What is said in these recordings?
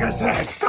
Nemesis!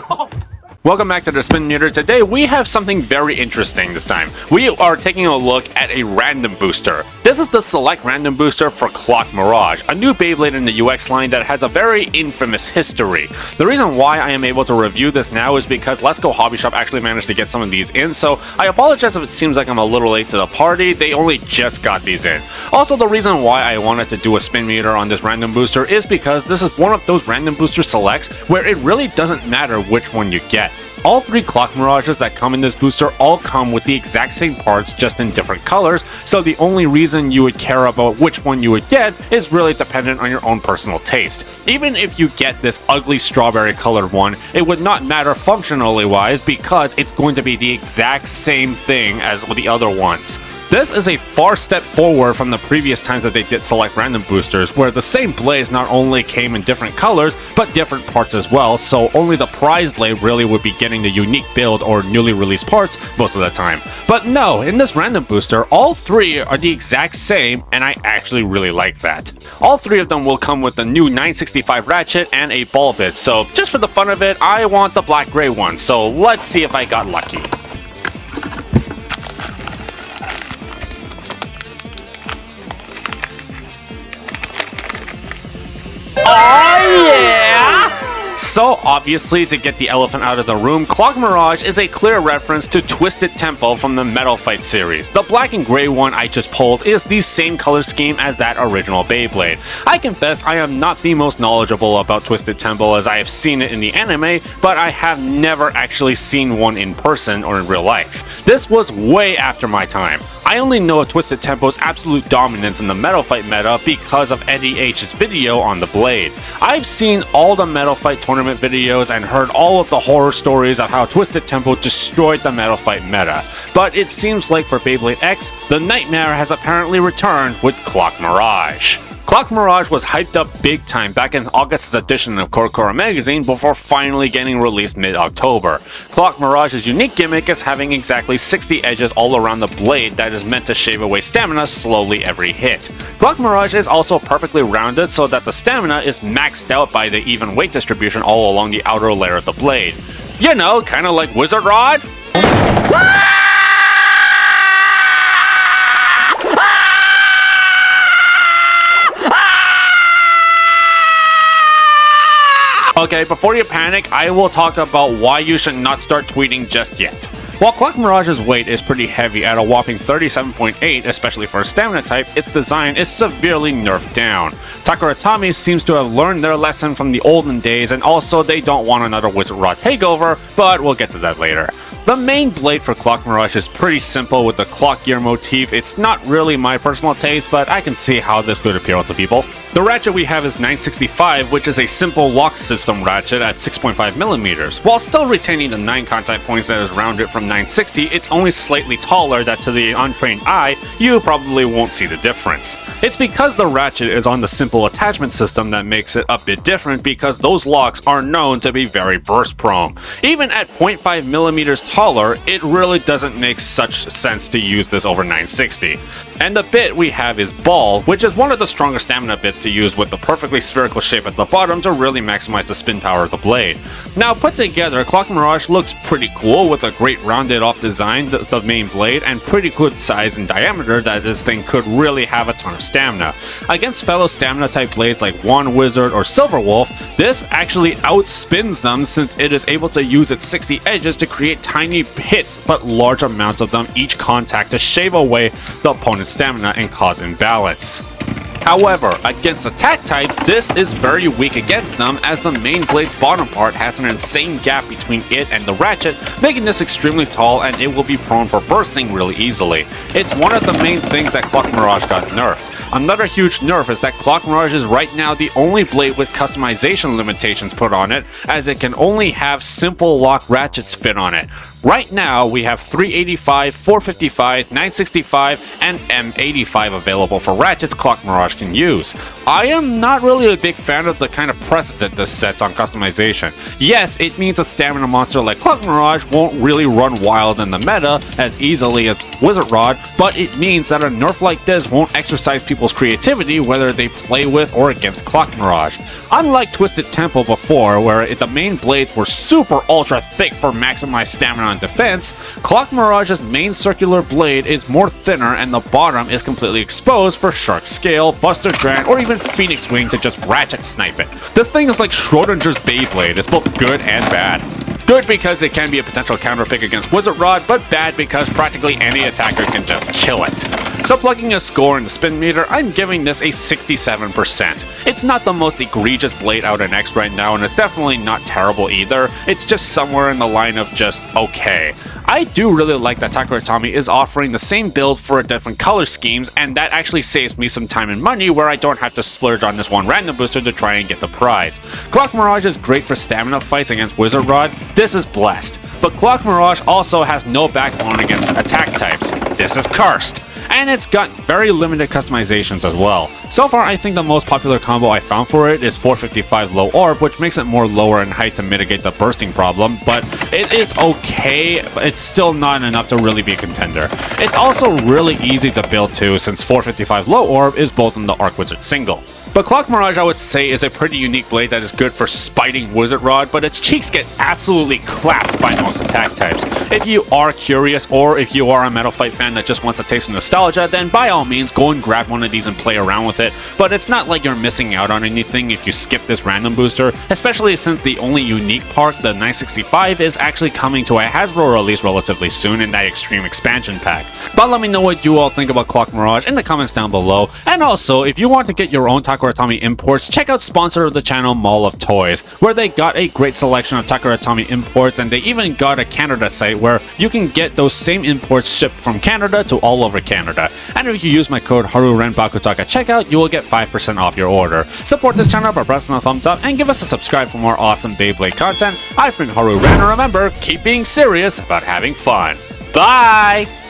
Welcome back to the Spin Meter. Today we have something very interesting this time. We are taking a look at a random booster. This is the Select Random Booster for Clock Mirage, a new Beyblade in the UX line that has a very infamous history. The reason why I am able to review this now is because Let's Go Hobby Shop actually managed to get some of these in, so I apologize if it seems like I'm a little late to the party. They only just got these in. Also, the reason why I wanted to do a Spin Meter on this random booster is because this is one of those random booster selects where it really doesn't matter which one you get. All three Clock Mirages that come in this booster all come with the exact same parts, just in different colors, so the only reason you would care about which one you would get is really dependent on your own personal taste. Even if you get this ugly strawberry colored one, it would not matter functionally wise because it's going to be the exact same thing as with the other ones. This is a far step forward from the previous times that they did Select Random Boosters, where the same blades not only came in different colors, but different parts as well, so only the prize blade really would be getting the unique build or newly released parts most of the time. But no, in this random booster, all three are the exact same, and I actually really like that. All three of them will come with the new 965 ratchet and a ball bit, so just for the fun of it, I want the black-gray one, so let's see if I got lucky. Oh yeah! So obviously, to get the elephant out of the room, Clock Mirage is a clear reference to Twisted Tempo from the Metal Fight series. The black and gray one I just pulled is the same color scheme as that original Beyblade. I confess I am not the most knowledgeable about Twisted Tempo as I have seen it in the anime, but I have never actually seen one in person or in real life. This was way after my time. I only know of Twisted Tempo's absolute dominance in the Metal Fight meta because of Eddie H's video on the blade. I've seen all the Metal Fight tournament videos and heard all of the horror stories of how Twisted Tempo destroyed the Metal Fight meta, but it seems like for Beyblade X, the nightmare has apparently returned with Clock Mirage. Clock Mirage was hyped up big time back in August's edition of Korokoro magazine before finally getting released mid-October. Clock Mirage's unique gimmick is having exactly 60 edges all around the blade that is meant to shave away stamina slowly every hit. Clock Mirage is also perfectly rounded so that the stamina is maxed out by the even weight distribution all along the outer layer of the blade. You know, kinda like Wizard Rod? Okay, before you panic, I will talk about why you should not start tweeting just yet. While Clock Mirage's weight is pretty heavy at a whopping 37.8, especially for a stamina type, its design is severely nerfed down. Takara Tomy seems to have learned their lesson from the olden days, and also they don't want another Wizard Rod takeover, but we'll get to that later. The main blade for Clock Mirage is pretty simple with the clock gear motif. It's not really my personal taste, but I can see how this could appeal to people. The ratchet we have is 965, which is a simple lock system ratchet at 6.5mm. While still retaining the 9 contact points that is rounded from 960, it's only slightly taller that to the untrained eye, you probably won't see the difference. It's because the ratchet is on the simple attachment system that makes it a bit different because those locks are known to be very burst prone. Even at 0.5mm taller, it really doesn't make such sense to use this over 960. And the bit we have is Ball, which is one of the stronger stamina bits to use with the perfectly spherical shape at the bottom to really maximize the spin power of the blade. Now put together, Clock Mirage looks pretty cool with a great rounded off design, the main blade, and pretty good size and diameter that this thing could really have a ton of stamina. Against fellow stamina type blades like Wand Wizard or Silver Wolf, this actually outspins them since it is able to use its 60 edges to create tiny hits but large amounts of them each contact to shave away the opponent's stamina and cause imbalance. However, against attack types, this is very weak against them as the main blade's bottom part has an insane gap between it and the ratchet, making this extremely tall and it will be prone for bursting really easily. It's one of the main things that Clock Mirage got nerfed. Another huge nerf is that Clock Mirage is right now the only blade with customization limitations put on it, as it can only have simple lock ratchets fit on it. Right now, we have 385, 455, 965, and M85 available for Ratchet's Clock Mirage can use. I am not really a big fan of the kind of precedent this sets on customization. Yes, it means a stamina monster like Clock Mirage won't really run wild in the meta as easily as Wizard Rod, but it means that a nerf like this won't exercise people's creativity whether they play with or against Clock Mirage. Unlike Twisted Temple before, where the main blades were super ultra thick for maximized stamina and defense, Clock Mirage's main circular blade is more thinner and the bottom is completely exposed for Shark Scale, Buster Grant, or even Phoenix Wing to just Ratchet snipe it. This thing is like Schrodinger's Beyblade, it's both good and bad. Good because it can be a potential counterpick against Wizard Rod, but bad because practically any attacker can just kill it. So plugging a score in the spin meter, I'm giving this a 67%. It's not the most egregious blade out in X right now, and it's definitely not terrible either. It's just somewhere in the line of just okay. I do really like that Takara Tomy is offering the same build for different color schemes, and that actually saves me some time and money where I don't have to splurge on this one random booster to try and get the prize. Clock Mirage is great for stamina fights against Wizard Rod. This is blessed. But Clock Mirage also has no backbone against attack types. This is cursed. And it's got very limited customizations as well. So far, I think the most popular combo I found for it is 455 Low Orb, which makes it more lower in height to mitigate the bursting problem, but it is okay. It's still not enough to really be a contender. It's also really easy to build too, since 455 Low Orb is both in the Arc Wizard single. But Clock Mirage, I would say, is a pretty unique blade that is good for spiting Wizard Rod, but its cheeks get absolutely clapped by most attack types. If you are curious, or if you are a Metal Fight fan that just wants a taste of nostalgia, then by all means go and grab one of these and play around with it, but it's not like you're missing out on anything if you skip this random booster, especially since the only unique part, the 965, is actually coming to a Hasbro release relatively soon in that Extreme Expansion pack. But let me know what you all think about Clock Mirage in the comments down below, and also, if you want to get your own Takara Tomy imports, check out sponsor of the channel, Mall of Toys, where they got a great selection of Takara Tomy imports, and they even got a Canada site where you can get those same imports shipped from Canada to all over Canada. And if you use my code HaruRenBakuTalk at checkout, you will get 5% off your order. Support this channel by pressing the thumbs up and give us a subscribe for more awesome Beyblade content. I've been Haru Ren, and remember, keep being serious about having fun. Bye!